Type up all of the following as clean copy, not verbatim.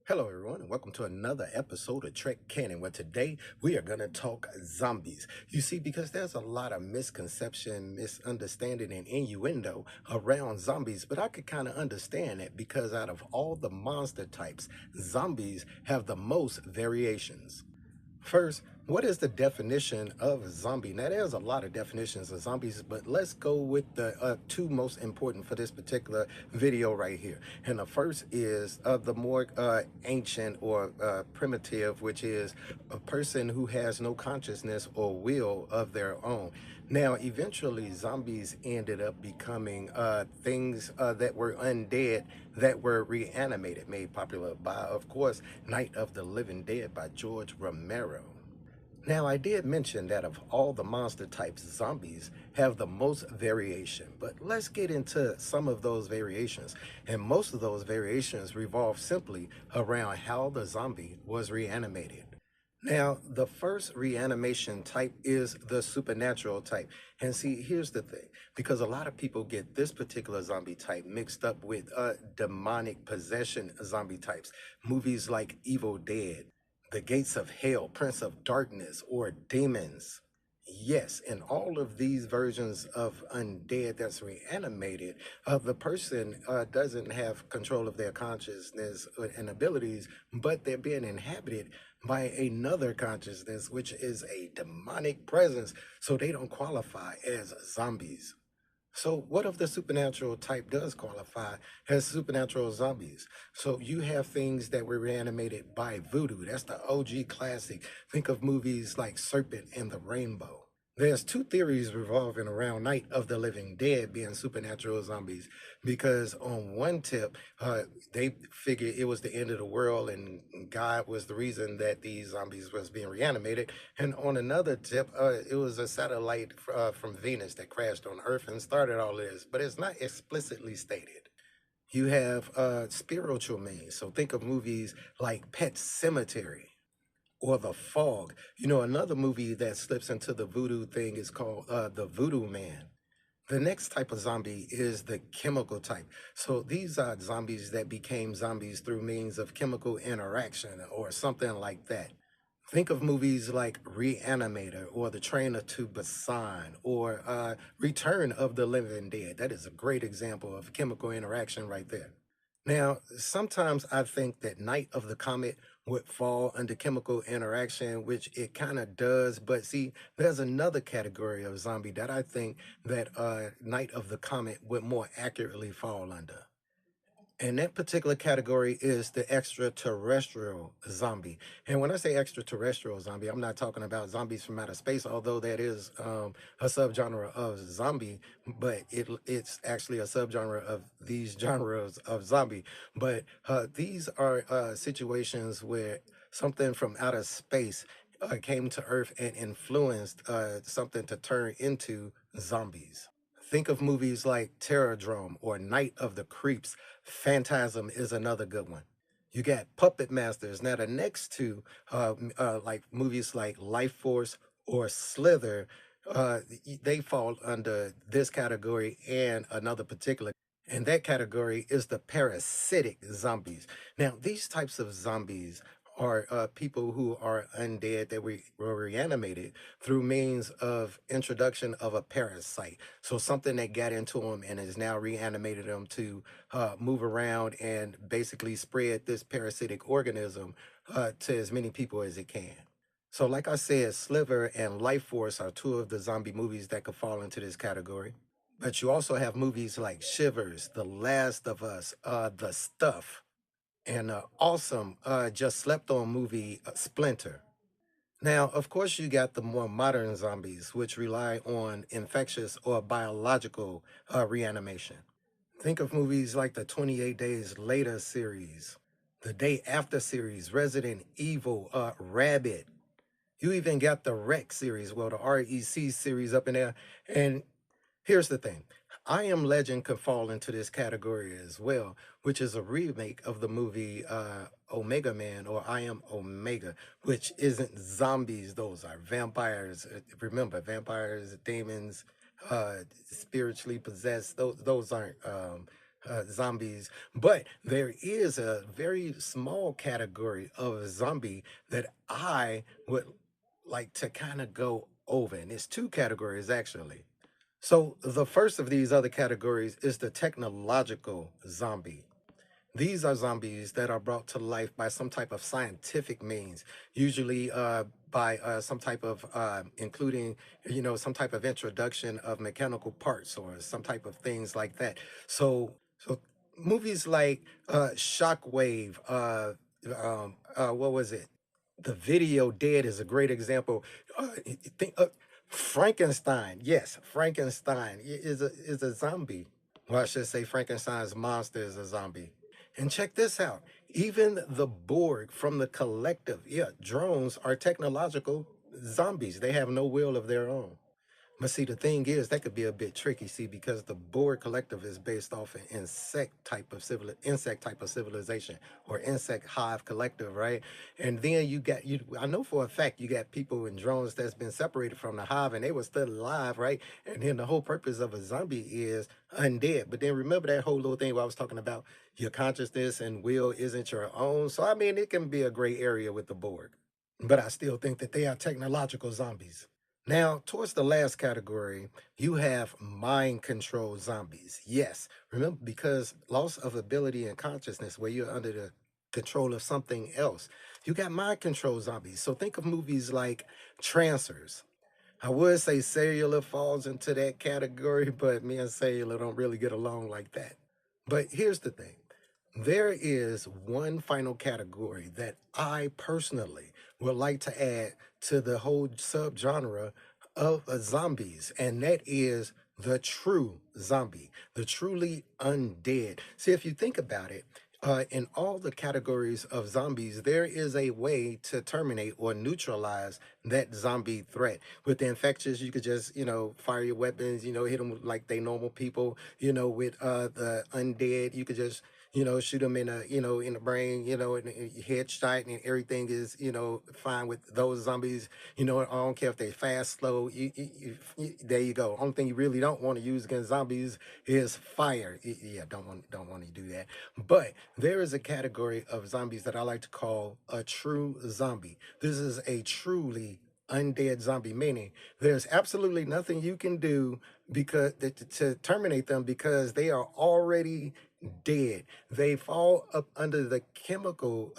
Hello, everyone, and welcome to another episode of Trek Canon, where today we are going to talk zombies. You see, because there's a lot of misconception, misunderstanding, and innuendo around zombies, but I could kind of understand it because out of all the monster types, zombies have the most variations. First, what is the definition of zombie? Now, there's a lot of definitions of zombies, but let's go with the two most important for this particular video right here. And the first is the more ancient or primitive, which is a person who has no consciousness or will of their own. Now, eventually, zombies ended up becoming things that were undead that were reanimated, made popular by, of course, Night of the Living Dead by George Romero. Now, I did mention that of all the monster types, zombies have the most variation, but let's get into some of those variations. And most of those variations revolve simply around how the zombie was reanimated. Now, the first reanimation type is the supernatural type. And see, here's the thing, because a lot of people get this particular zombie type mixed up with demonic possession zombie types. Movies like Evil Dead, The Gates of Hell, Prince of Darkness, or Demons. Yes, in all of these versions of undead that's reanimated, the person doesn't have control of their consciousness and abilities, but they're being inhabited by another consciousness, which is a demonic presence, so they don't qualify as zombies. So, what if the supernatural type does qualify as supernatural zombies? So, you have things that were reanimated by voodoo. That's the OG classic. Think of movies like Serpent and the Rainbow. There's two theories revolving around Night of the Living Dead being supernatural zombies, because on one tip, they figured it was the end of the world and God was the reason that these zombies was being reanimated. And on another tip, it was a satellite from Venus that crashed on Earth and started all this, but it's not explicitly stated. You have spiritual means. So think of movies like Pet Cemetery or The Fog. You know, another movie that slips into the voodoo thing is called The Voodoo Man. The next type of zombie is the chemical type. So these are zombies that became zombies through means of chemical interaction or something like that. Think of movies like Reanimator or The Train to Busan or Return of the Living Dead. That is a great example of chemical interaction right there. Now, sometimes I think that Night of the Comet would fall under chemical interaction, which it kind of does. But see, there's another category of zombie that I think that Night of the Comet would more accurately fall under. And that particular category is the extraterrestrial zombie. And when I say extraterrestrial zombie, I'm not talking about zombies from outer space, although that is a subgenre of zombie, but it's actually a subgenre of these genres of zombie. But these are situations where something from outer space came to Earth and influenced something to turn into zombies. Think of movies like Terrordrome or Night of the Creeps. Phantasm is another good one. You got Puppet Masters. Now, the next two, like movies like Life Force or Slither, they fall under this category and another particular. And that category is the parasitic zombies. Now, these types of zombies are people who are undead that were reanimated through means of introduction of a parasite. So something that got into them and has now reanimated them to move around and basically spread this parasitic organism to as many people as it can. So, like I said, Sliver and Life Force are two of the zombie movies that could fall into this category. But you also have movies like Shivers, The Last of Us, The Stuff, and awesome, just slept on movie Splinter. Now, of course, you got the more modern zombies, which rely on infectious or biological reanimation. Think of movies like the 28 Days Later series, the Day After series, Resident Evil, Rabbit. You even got the Rec series, well, the REC series up in there. And here's the thing. I Am Legend could fall into this category as well, which is a remake of the movie Omega Man or I Am Omega, which isn't zombies, those are vampires. Remember, vampires, demons, spiritually possessed, those aren't zombies, but there is a very small category of zombie that I would like to kind of go over, and it's two categories actually. So the first of these other categories is the technological zombie. These are zombies that are brought to life by some type of scientific means, usually by some type of, including, some type of introduction of mechanical parts or some type of things like that. So movies like Shockwave, what was it? The Video Dead is a great example. Think, Frankenstein, yes, Frankenstein is a zombie. Well, I should say Frankenstein's monster is a zombie. And check this out. Even the Borg from the collective, yeah, drones are technological zombies. They have no will of their own. But see, the thing is, that could be a bit tricky, see, because the Borg collective is based off an insect type of civilization or insect hive collective, right? And then I know for a fact you got people in drones that's been separated from the hive and they were still alive, right? And then the whole purpose of a zombie is undead. But then remember that whole little thing where I was talking about your consciousness and will isn't your own. So I mean, it can be a gray area with the Borg, but I still think that they are technological zombies. Now, towards the last category, you have mind control zombies. Yes, remember, because loss of ability and consciousness, where you're under the control of something else, you got mind control zombies. So think of movies like Trancers. I would say Cellular falls into that category, but me and Cellular don't really get along like that. But here's the thing. There is one final category that I personally would like to add to the whole subgenre of zombies, and that is the true zombie, the truly undead. See, if you think about it, in all the categories of zombies, there is a way to terminate or neutralize that zombie threat. With the infectious, you could just, fire your weapons, hit them like they normal people. With the undead, you could just shoot them in in the brain, and headshot, and everything is, fine with those zombies. I don't care if they fast, slow. There you go. Only thing you really don't want to use against zombies is fire. Yeah, don't want to do that. But there is a category of zombies that I like to call a true zombie. This is a truly undead zombie, meaning there's absolutely nothing you can do because to terminate them because they are already dead. They fall up under the chemical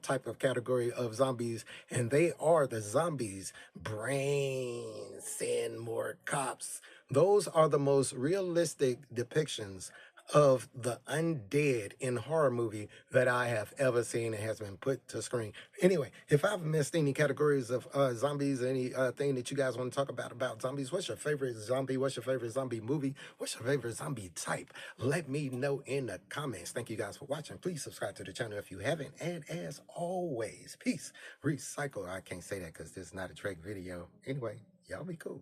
type of category of zombies, and they are the zombies brain. Send more cops. Those are the most realistic depictions of the undead in horror movie that I have ever seen and has been put to screen. Anyway, if I've missed any categories of zombies, any thing that you guys want to talk about zombies, what's your favorite zombie? What's your favorite zombie movie? What's your favorite zombie type? Let me know in the comments. Thank you guys for watching. Please subscribe to the channel if you haven't. And as always, peace, recycle. I can't say that because this is not a Drake video. Anyway, y'all be cool.